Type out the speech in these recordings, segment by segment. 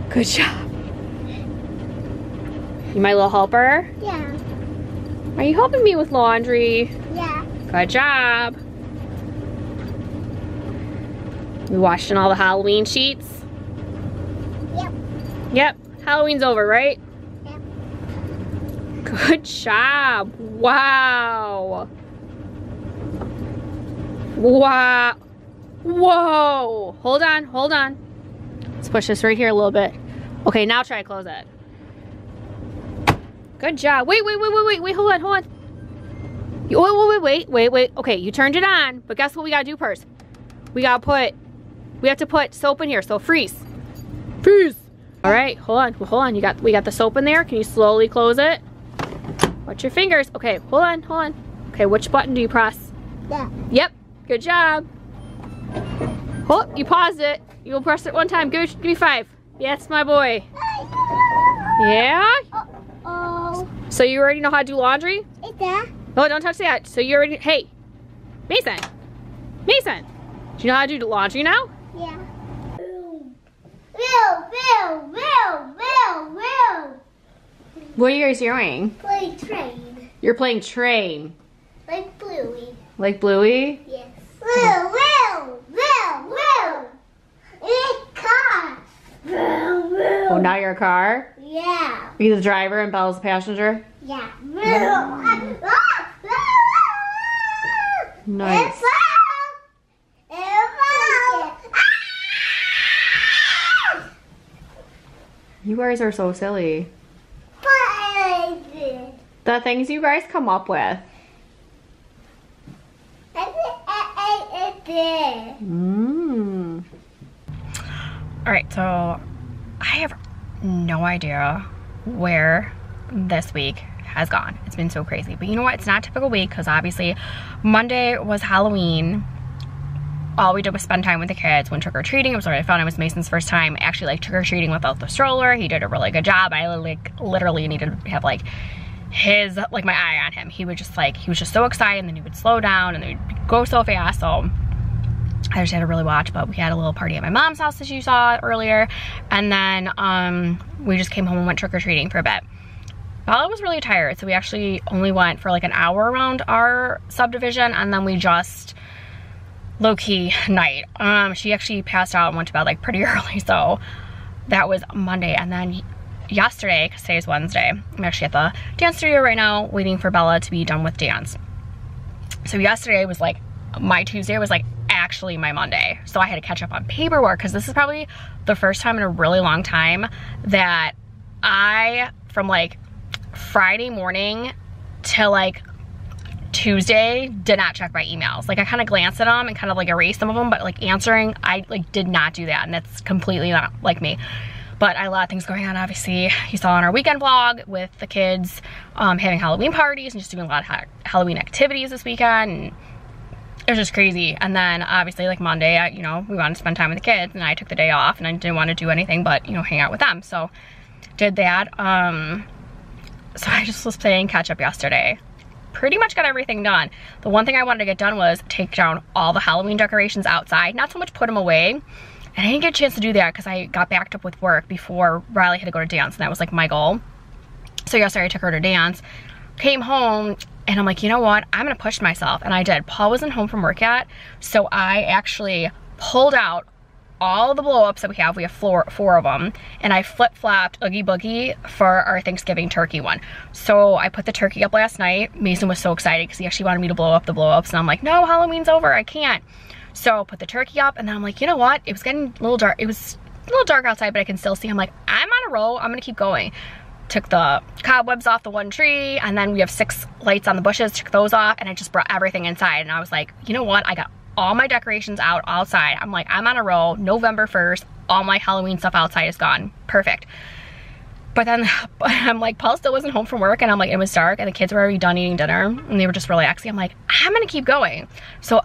Good job. You my little helper? Yeah. Are you helping me with laundry? Yeah. Good job. We washing all the Halloween sheets? Yep. Yep. Halloween's over, right? Yep. Good job. Wow. Wow. Whoa. Hold on, hold on. Let's push this right here a little bit. Okay, now try to close it. Good job. Wait, hold on. Wait. Okay, you turned it on, but guess what we gotta do first? We have to put soap in here, so freeze. Freeze. All right, hold on. We got the soap in there. Can you slowly close it? Watch your fingers. Okay, hold on. Okay, which button do you press? Yeah. Yep, good job. Oh, you paused it. You will press it one time. Give me 5. Yes, my boy. Yeah? Oh. So you already know how to do laundry? Yeah. No, don't touch that. So you already, hey, Mason. Do you know how to do laundry now? Yeah. What are you guys doing? Play train. You're playing train. Like Bluey. Like Bluey? Yes. Wheel. It's car. Oh, now you're a car? Yeah. Are you the driver and Bella's the passenger? Yeah. Nice. You guys are so silly. The things you guys come up with. All right, so I have no idea where this week has gone. It's been so crazy, but you know what? It's not a typical week because obviously Monday was Halloween. All we did was spend time with the kids, went trick-or-treating. It was really fun. It was Mason's first time actually like trick-or-treating without the stroller. He did a really good job. I like literally needed to have like my eye on him. He was just so excited, and then he would slow down and then he'd go so fast. So I just had to really watch, but we had a little party at my mom's house as you saw earlier. And then we just came home and went trick-or-treating for a bit. Bella was really tired, so we actually only went for like an hour around our subdivision, and then we just low-key night. She actually passed out and went to bed like pretty early, so that was Monday. And then yesterday, because today is Wednesday, I'm actually at the dance studio right now waiting for Bella to be done with dance. So yesterday was like, my Tuesday was like actually my Monday. So I had to catch up on paperwork because this is probably the first time in a really long time that from like Friday morning till like Tuesday did not check my emails. Like I kind of glanced at them and kind of like erased some of them, but like answering, I like did not do that, and that's completely not like me. But I had a lot of things going on. Obviously you saw on our weekend vlog with the kids having Halloween parties and just doing a lot of Halloween activities this weekend, and it was just crazy. And then obviously like Monday, you know, we wanted to spend time with the kids, and I took the day off and I didn't want to do anything but, you know, hang out with them. So did that. So I just was playing catch up yesterday. Pretty much got everything done. The one thing I wanted to get done was take down all the Halloween decorations outside. Not so much put them away. And I didn't get a chance to do that because I got backed up with work before Riley had to go to dance, and that was like my goal. So yesterday I took her to dance, came home, and I'm like, you know what? I'm gonna push myself, and I did. Paul wasn't home from work yet, so I actually pulled out all the blow-ups that we have. We have 4 of them, and I flip-flopped Oogie Boogie for our Thanksgiving turkey one. So I put the turkey up last night. Mason was so excited because he actually wanted me to blow up the blow-ups, and I'm like, no, Halloween's over, I can't. So put the turkey up, and then I'm like, you know what? It was getting a little dark. It was a little dark outside, but I can still see. I'm like, I'm on a roll. I'm gonna keep going. Took the cobwebs off the one tree, and then we have 6 lights on the bushes. Took those off, and I just brought everything inside. And I was like, you know what? I got all my decorations out outside. I'm like, I'm on a roll. November 1st, all my Halloween stuff outside is gone. Perfect. But then I'm like, Paul still wasn't home from work, and I'm like, it was dark, and the kids were already done eating dinner, and they were just relaxing. I'm like, I'm gonna keep going. So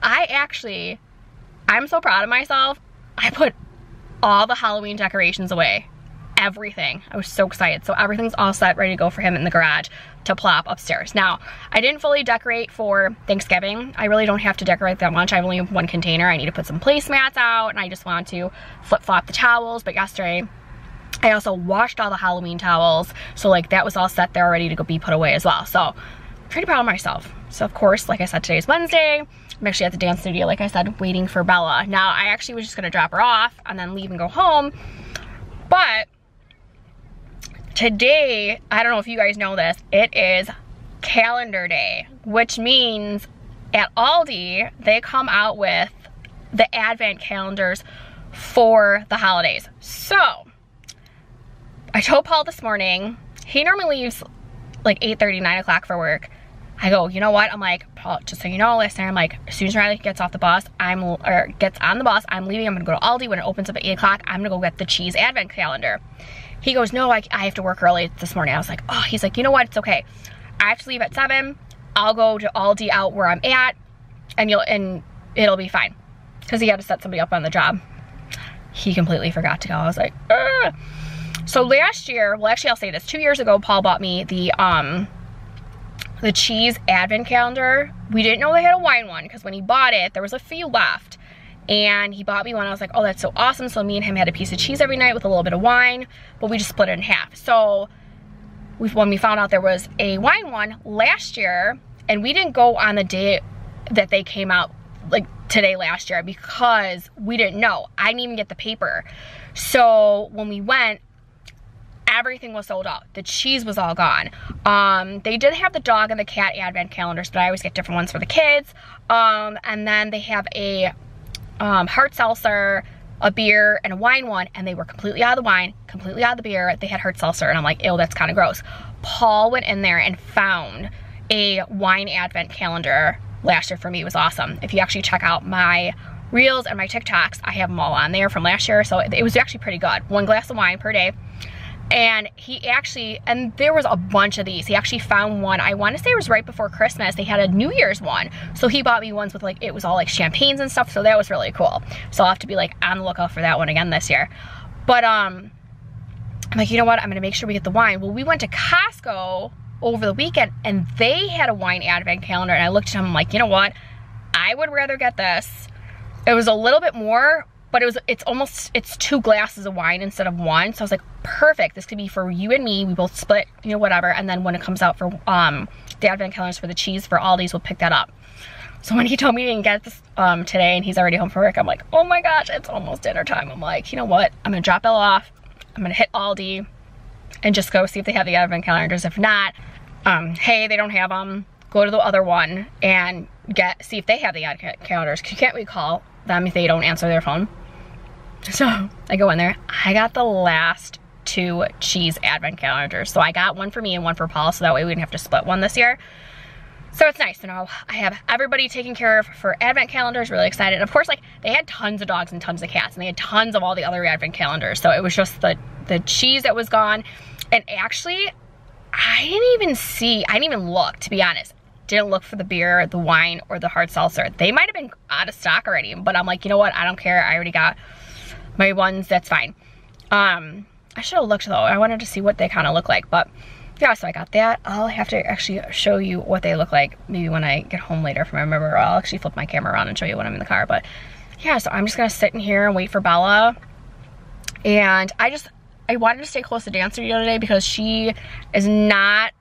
I'm so proud of myself. I put all the Halloween decorations away. Everything. I was so excited. So everything's all set, ready to go for him in the garage to plop upstairs. Now, I didn't fully decorate for Thanksgiving. I really don't have to decorate that much. I only have 1 container. I need to put some placemats out, and I just want to flip-flop the towels. But yesterday, I also washed all the Halloween towels. So like that was all set there ready to go be put away as well. So I'm pretty proud of myself. So of course, like I said, today's Wednesday. I'm actually at the dance studio, like I said, waiting for Bella. Now I actually was just gonna drop her off and then leave and go home. But today, I don't know if you guys know this, it is calendar day, which means at Aldi, they come out with the advent calendars for the holidays. So I told Paul this morning, he normally leaves like 8:30, 9 o'clock for work. I go, you know what? I'm like, Paul, just so you know, listen, I'm like, as soon as Riley gets off the bus, gets on the bus, I'm leaving. I'm gonna go to Aldi. When it opens up at 8 o'clock, I'm gonna go get the cheese advent calendar. He goes, no, I have to work early this morning. I was like, oh, he's like, you know what? It's okay. I have to leave at 7. I'll go to Aldi out where I'm at, and it'll be fine. Because he had to set somebody up on the job. He completely forgot to go. I was like, ugh. So last year, well, actually, I'll say this. 2 years ago, Paul bought me the cheese advent calendar. We didn't know they had a wine one because when he bought it, there was a few left. And he bought me one. I was like, oh, that's so awesome. So me and him had a piece of cheese every night with a little bit of wine, but we just split it in half. So when we found out there was a wine one last year, and we didn't go on the day that they came out, like today last year, because we didn't know. I didn't even get the paper. So when we went, everything was sold out. The cheese was all gone. They did have the dog and the cat advent calendars, but I always get different ones for the kids. And then they have a hard seltzer, a beer, and a wine one, and they were completely out of the wine, completely out of the beer. They had hard seltzer, and I'm like, ew, that's kind of gross. Paul went in there and found a wine advent calendar last year for me. It was awesome. If you actually check out my reels and my TikToks, I have them all on there from last year, so it was actually pretty good. 1 glass of wine per day. And he actually, and there was a bunch of these. He actually found one, I want to say it was right before Christmas. They had a New Year's one. So he bought me ones with like, it was all like champagnes and stuff. So that was really cool. So I'll have to be like on the lookout for that one again this year. But I'm like, you know what? I'm going to make sure we get the wine. Well, we went to Costco over the weekend and they had a wine advent calendar. And I looked at him, I'm like, you know what? I would rather get this. It was a little bit more, but it's 2 glasses of wine instead of 1. So I was like, perfect. This could be for you and me. We both split, you know, whatever. And then when it comes out for the advent calendars for the cheese for Aldi's, we'll pick that up. So when he told me he didn't get this today and he's already home from work, I'm like, oh my gosh, it's almost dinner time. I'm like, you know what? I'm gonna drop Bella off. I'm gonna hit Aldi and just go see if they have the advent calendars. If not, hey, they don't have them, go to the other one and see if they have the advent calendars. You can't recall them if they don't answer their phone. So I go in there. I got the last 2 cheese advent calendars. So I got one for me and one for Paul, so that way we didn't have to split one this year. So it's nice to know I have everybody taken care of for advent calendars. Really excited. And of course, like they had tons of dogs and tons of cats, and they had tons of all the other advent calendars. So it was just the cheese that was gone. And actually, I didn't even look, to be honest. Didn't look for the beer, the wine, or the hard seltzer. They might have been out of stock already, but I'm like, you know what? I don't care. I already got my ones, that's fine. I should have looked though. I wanted to see what they kind of look like, but yeah, so I got that. I'll have to actually show you what they look like maybe when I get home later from my member. I'll actually flip my camera around and show you when I'm in the car. But yeah, so I'm just gonna sit in here and wait for Bella. And I wanted to stay close to dance studio today because she is not,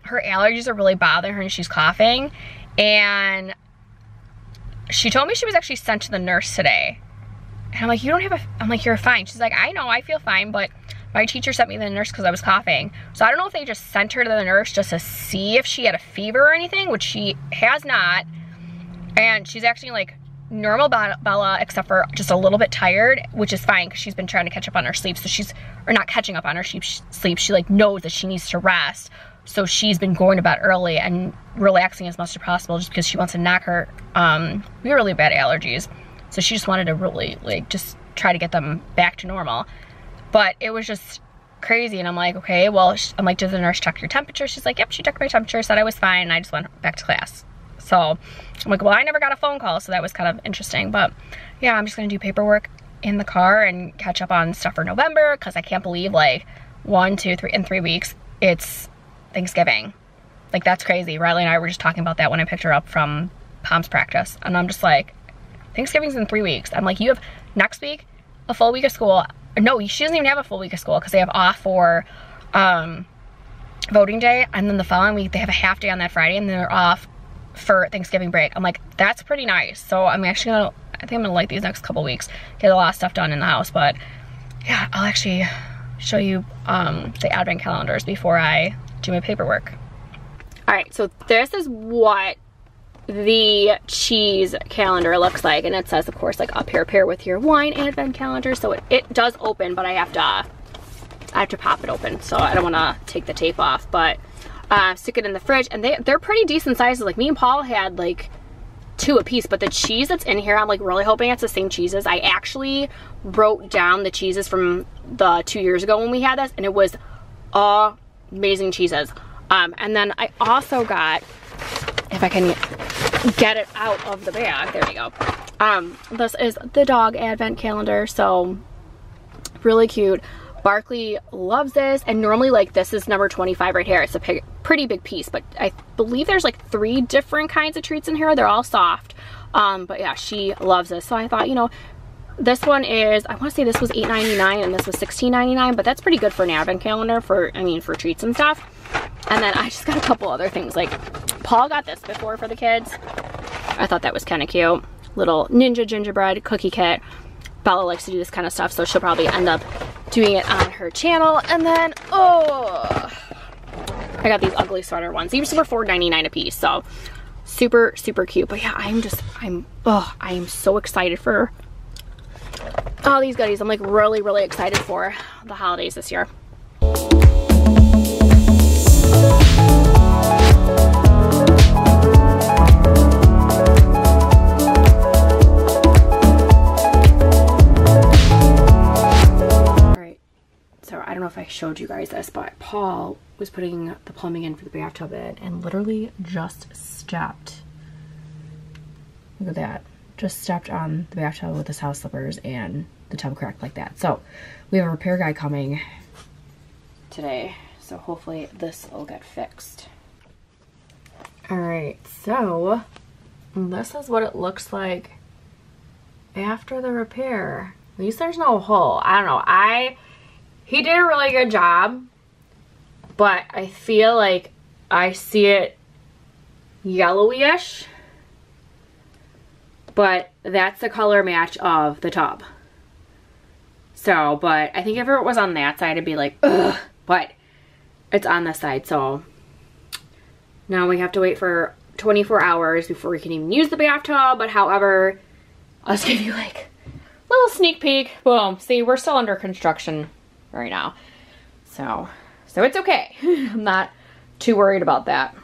her allergies are really bothering her and she's coughing. And she told me she was actually sent to the nurse today. And I'm like, I'm like, you're fine. She's like, I know, I feel fine, but my teacher sent me to the nurse because I was coughing. So I don't know if they just sent her to the nurse just to see if she had a fever or anything, which she has not. And she's acting like normal Bella, except for just a little bit tired, which is fine because she's been trying to catch up on her sleep. So or not catching up on her sleep. She like knows that she needs to rest. So she's been going to bed early and relaxing as much as possible just because she wants to knock her, we have really bad allergies. So she just wanted to really like just try to get them back to normal. But it was just crazy. And I'm like, okay, well, I'm like, did the nurse check your temperature? She's like, yep, she checked my temperature, said I was fine. And I just went back to class. So I'm like, well, I never got a phone call. So that was kind of interesting. But yeah, I'm just going to do paperwork in the car and catch up on stuff for November. Because I can't believe like 1, 2, 3, in 3 weeks, it's Thanksgiving. Like that's crazy. Riley and I were just talking about that when I picked her up from Palms practice. And I'm just like, Thanksgiving's in 3 weeks. I'm like, you have next week, a full week of school, no, she doesn't even have a full week of school because they have off for voting day, and then the following week they have a half day on that Friday, and then they're off for Thanksgiving break. I'm like, that's pretty nice. So I'm actually gonna, I think I'm gonna like these next couple weeks, get a lot of stuff done in the house. But yeah, I'll actually show you the advent calendars before I do my paperwork. All right, so this is what the cheese calendar looks like, and it says, of course, like up here, pair with your wine advent calendar. So it does open, but I have to pop it open, so I don't want to take the tape off. But stick it in the fridge, and they're pretty decent sizes. Like me and Paul had like 2 apiece, but the cheese that's in here, I'm like really hoping it's the same cheeses. I actually wrote down the cheeses from the 2 years ago when we had this, and it was amazing cheeses. And then I also got, if I can get it out of the bag, there we go. This is the dog advent calendar, so really cute. Barkley loves this, and normally like this is number 25 right here. It's a pretty big piece, but I believe there's like 3 different kinds of treats in here. They're all soft, but yeah, she loves this. So I thought, you know, this one is, I want to say this was $8.99 and this was $16.99, but that's pretty good for an advent calendar for, I mean, for treats and stuff. And then I just got a couple other things. Like Paul got this before for the kids. I thought that was kind of cute. Little Ninja gingerbread cookie kit. Bella likes to do this kind of stuff, so she'll probably end up doing it on her channel. And then, oh, I got these ugly sweater ones. These were $4.99 a piece, so super, super cute. But yeah, I am so excited for all these goodies. I'm like really, really excited for the holidays this year. I don't know if I showed you guys this, but Paul was putting the plumbing in for the bathtub in and literally just stepped, look at that, just stepped on the bathtub with his house slippers and the tub cracked like that. So we have a repair guy coming today, so hopefully this will get fixed. All right, so this is what it looks like after the repair. At least there's no hole. I don't know, he did a really good job, but I feel like I see it yellowish, but that's the color match of the tub. So, but I think if it was on that side, it'd be like, ugh, but it's on this side. So now we have to wait for 24 hours before we can even use the bathtub. But however, I'll just give you like a little sneak peek. Boom. See, we're still under construction right now, so it's okay. I'm not too worried about that.